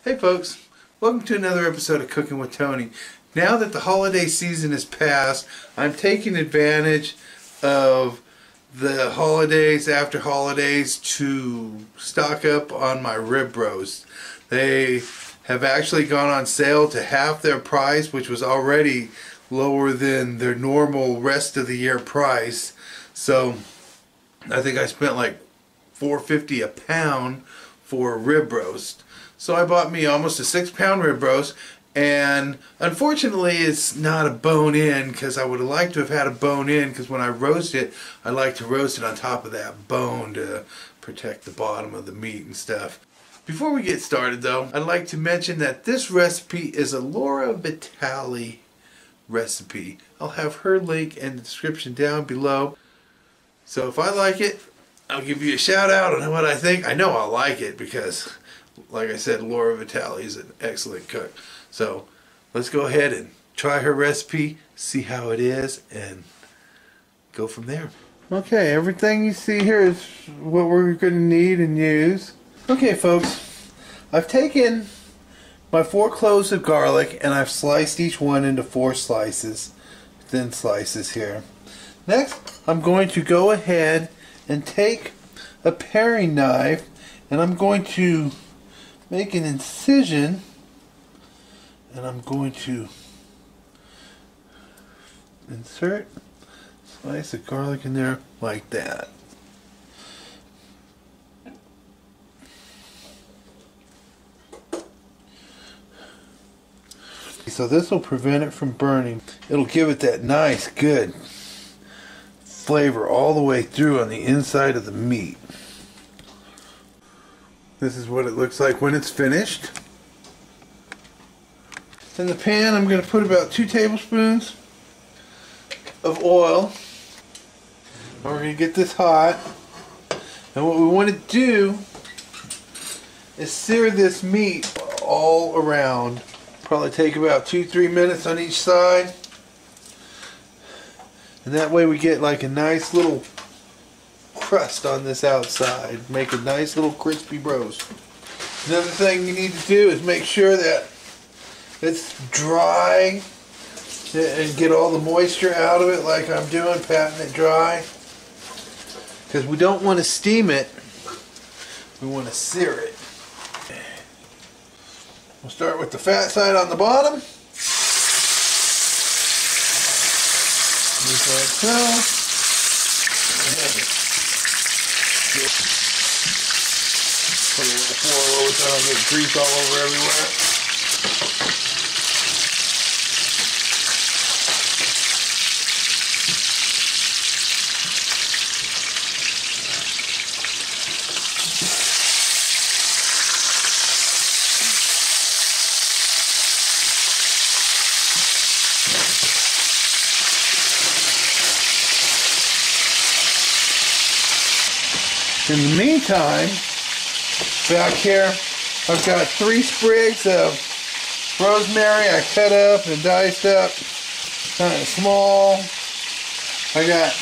Hey folks, welcome to another episode of Cooking with Tony. Now that the holiday season is past, I'm taking advantage of the holidays after holidays to stock up on my rib roast. They have actually gone on sale to half their price, which was already lower than their normal rest of the year price. So I think I spent like $4.50 a pound for a rib roast. So I bought me almost a 6-pound rib roast, and unfortunately it's not a bone-in, because I would have liked to have had a bone-in, because when I roast it, I like to roast it on top of that bone to protect the bottom of the meat and stuff. Before we get started though, I'd like to mention that this recipe is a Laura Vitale recipe. I'll have her link in the description down below. So if I like it, I'll give you a shout out on what I think. I know I'll like it because, like I said, Laura Vitale is an excellent cook. So let's go ahead and try her recipe, see how it is, and go from there. Okay, everything you see here is what we're going to need and use. Okay folks, I've taken my 4 cloves of garlic and I've sliced each one into 4 slices, thin slices here. Next, I'm going to go ahead and take a paring knife and I'm going to make an incision, and I'm going to insert a slice of garlic in there like that. So this will prevent it from burning. It'll give it that nice, good flavor all the way through on the inside of the meat. This is what it looks like when it's finished. In the pan, I'm going to put about 2 tablespoons of oil. And we're going to get this hot. And what we want to do is sear this meat all around. Probably take about 2-3 minutes on each side. And that way we get like a nice little crust on this outside. Make a nice little crispy roast. Another thing you need to do is make sure that it's dry and get all the moisture out of it like I'm doing, patting it dry. Because we don't want to steam it, we want to sear it. We'll start with the fat side on the bottom. Just like so. Put a little foil over so I don't get grease all over everywhere. In the meantime, back here, I've got 3 sprigs of rosemary I cut up and diced up, kind of small. I got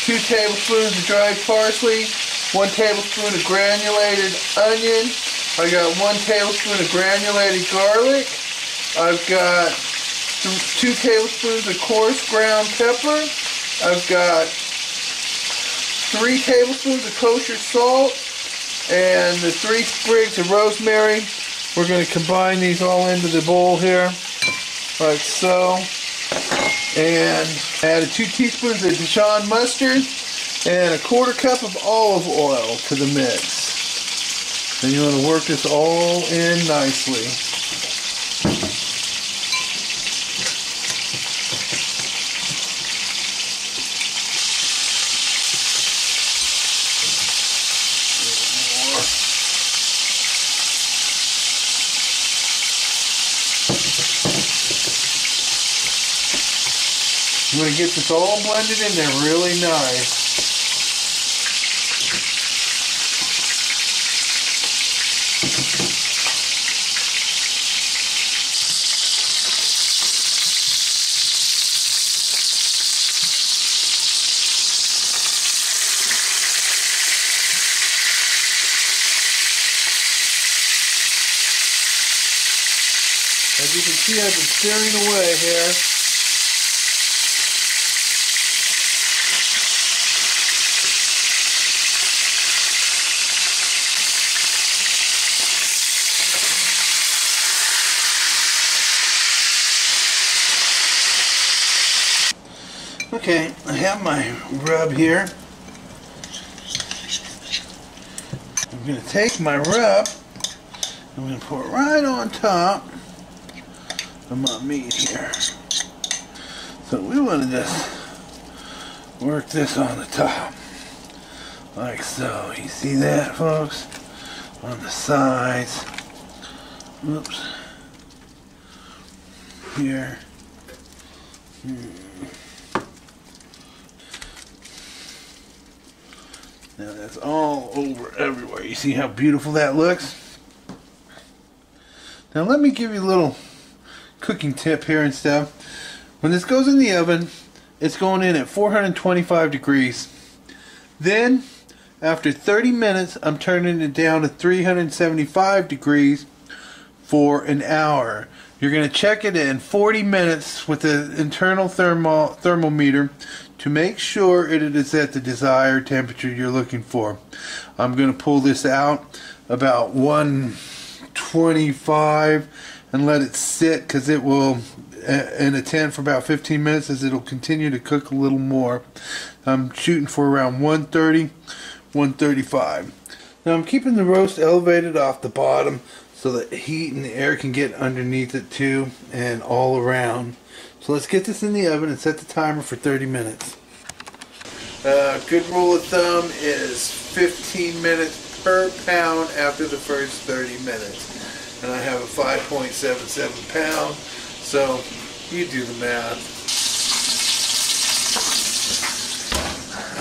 2 tablespoons of dried parsley, 1 tablespoon of granulated onion. I got 1 tablespoon of granulated garlic. I've got 2 tablespoons of coarse ground pepper. I've got 3 tablespoons of kosher salt and the 3 sprigs of rosemary. We're going to combine these all into the bowl here, like so. And added 2 teaspoons of DEJON mustard and a 1/4 cup of olive oil to the mix. And you want to work this all in nicely. I'm going to get this all blended in there really nice. As you can see, I've been searing away here. Okay, I have my rub here. I'm going to take my rub, I'm going to pour it right on top of my meat here. So we want to just work this on the top, like so. You see that, folks? On the sides. Oops. Here. Now that's all over everywhere. You see how beautiful that looks? Now let me give you a little cooking tip here and stuff. When this goes in the oven, it's going in at 425 degrees. Then, after 30 minutes, I'm turning it down to 375 degrees for an hour. You're going to check it in 40 minutes with the internal thermometer to make sure it is at the desired temperature you're looking for. I'm going to pull this out about 125 and let it sit, because it will in a tin for about 15 minutes, as it'll continue to cook a little more. I'm shooting for around 130, 135. Now I'm keeping the roast elevated off the bottom so that the heat and the air can get underneath it too and all around. So let's get this in the oven and set the timer for 30 minutes. Good rule of thumb is 15 minutes per pound after the first 30 minutes. And I have a 5.77 pound, so you do the math.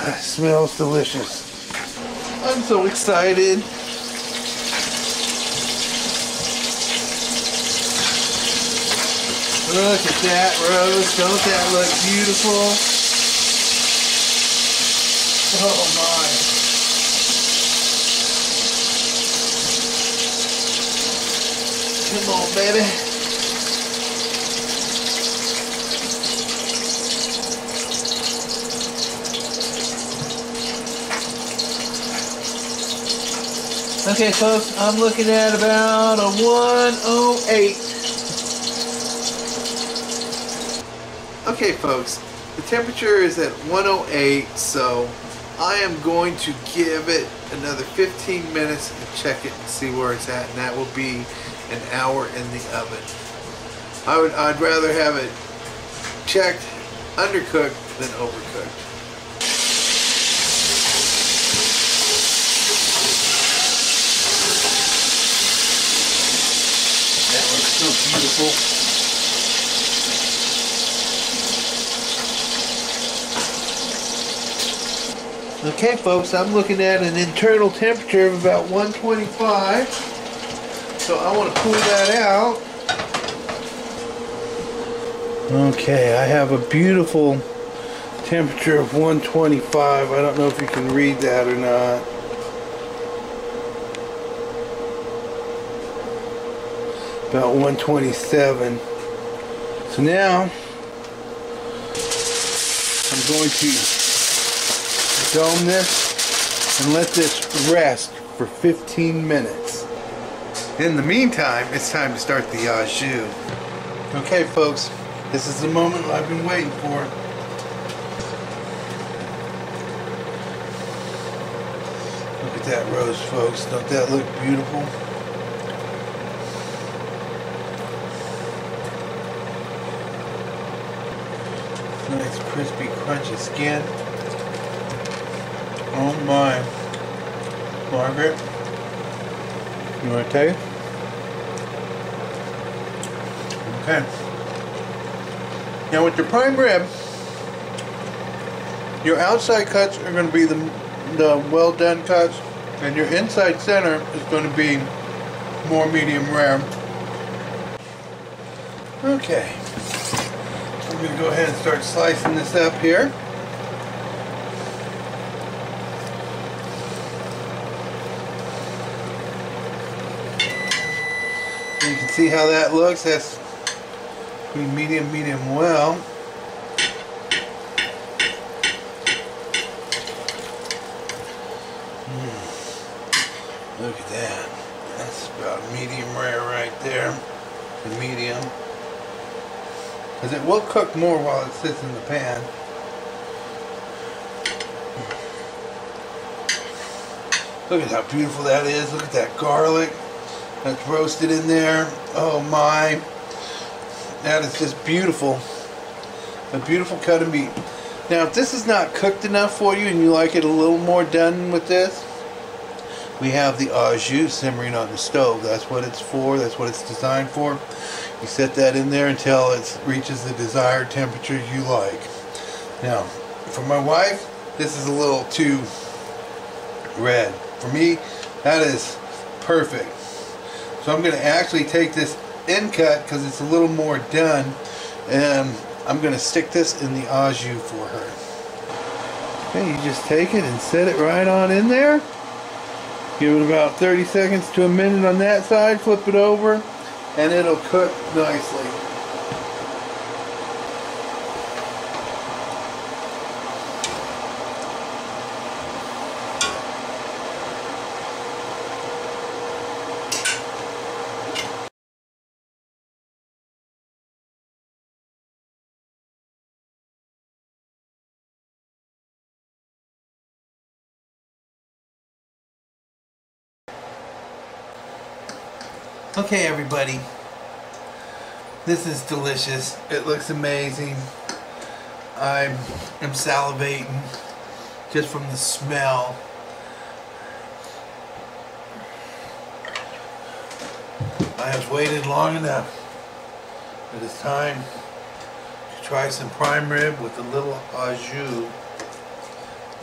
It smells delicious. I'm so excited. Look at that roast. Don't that look beautiful? Oh my. Come on, baby. Okay, folks, I'm looking at about a 108. Okay, folks, the temperature is at 108, so I am going to give it another 15 minutes and check it and see where it's at, and that will be an hour in the oven. I'd rather have it checked undercooked than overcooked. That looks so beautiful. Okay, folks, I'm looking at an internal temperature of about 125. So I want to pull that out. Okay, I have a beautiful temperature of 125. I don't know if you can read that or not. About 127. So now I'm going to dome this and let this rest for 15 minutes. In the meantime, it's time to start the au jus. Okay, folks, this is the moment I've been waiting for. Look at that roast, folks. Don't that look beautiful? Nice crispy crunchy skin. Oh my. Margaret, you want to taste? Okay. Now with your prime rib, your outside cuts are going to be the well done cuts, and your inside center is going to be more medium rare. Okay. I'm going to go ahead and start slicing this up here. You can see how that looks. That's medium well. Look at that. That's about medium rare right there. The medium. Because it will cook more while it sits in the pan. Look at how beautiful that is. Look at that garlic that's roasted in there. Oh my. That is just beautiful. A beautiful cut of meat. Now if this is not cooked enough for you and you like it a little more done with this, we have the au jus simmering on the stove. That's what it's for. That's what it's designed for. You set that in there until it reaches the desired temperature you like. Now, for my wife, this is a little too red. For me, that is perfect. So I'm going to actually take this end cut because it's a little more done, and I'm going to stick this in the au jus for her. Okay, you just take it and set it right on in there. Give it about 30 seconds to a minute on that side, flip it over, and it'll cook nicely. Okay, everybody, this is delicious. It looks amazing. I am salivating just from the smell. I have waited long enough. It is time to try some prime rib with a little au jus.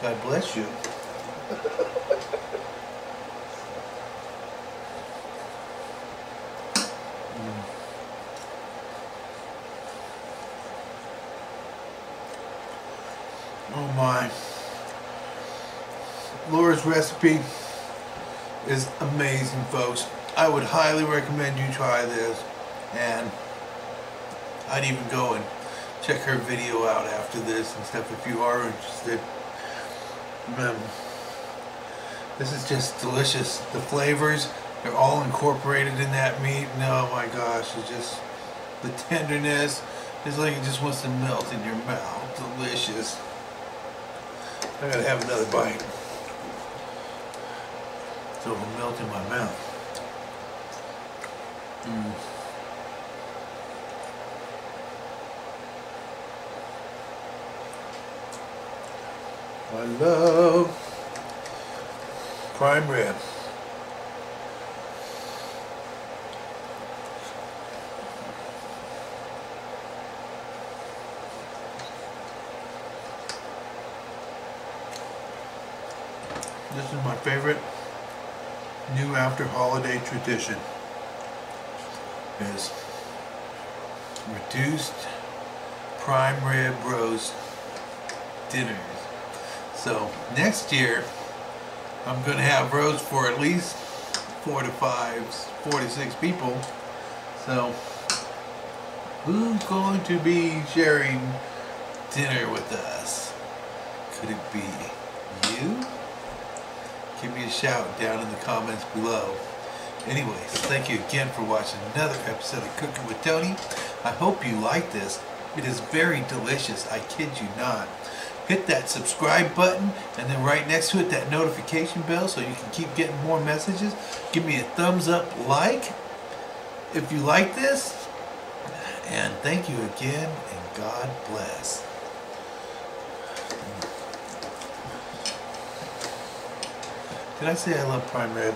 God bless you. Oh my. Laura's recipe is amazing, folks. I would highly recommend you try this, and I'd even go and check her video out after this and stuff if you are interested. This is just delicious. The flavors, they're all incorporated in that meat, and oh my gosh, it's just the tenderness. It's like it just wants to melt in your mouth. Delicious. I gotta have another bite so it'll melt in my mouth. I love prime rib. This is my favorite new after holiday tradition, is reduced prime rib roast dinners. So next year I'm going to have roast for at least 4 to 6 people. So who's going to be sharing dinner with us? Could it be you? Give me a shout down in the comments below. Anyways, thank you again for watching another episode of Cooking with Tony. I hope you like this. It is very delicious, I kid you not. Hit that subscribe button, and then right next to it that notification bell so you can keep getting more messages. Give me a thumbs up like if you like this. And thank you again, and God bless. Did I say I love prime rib?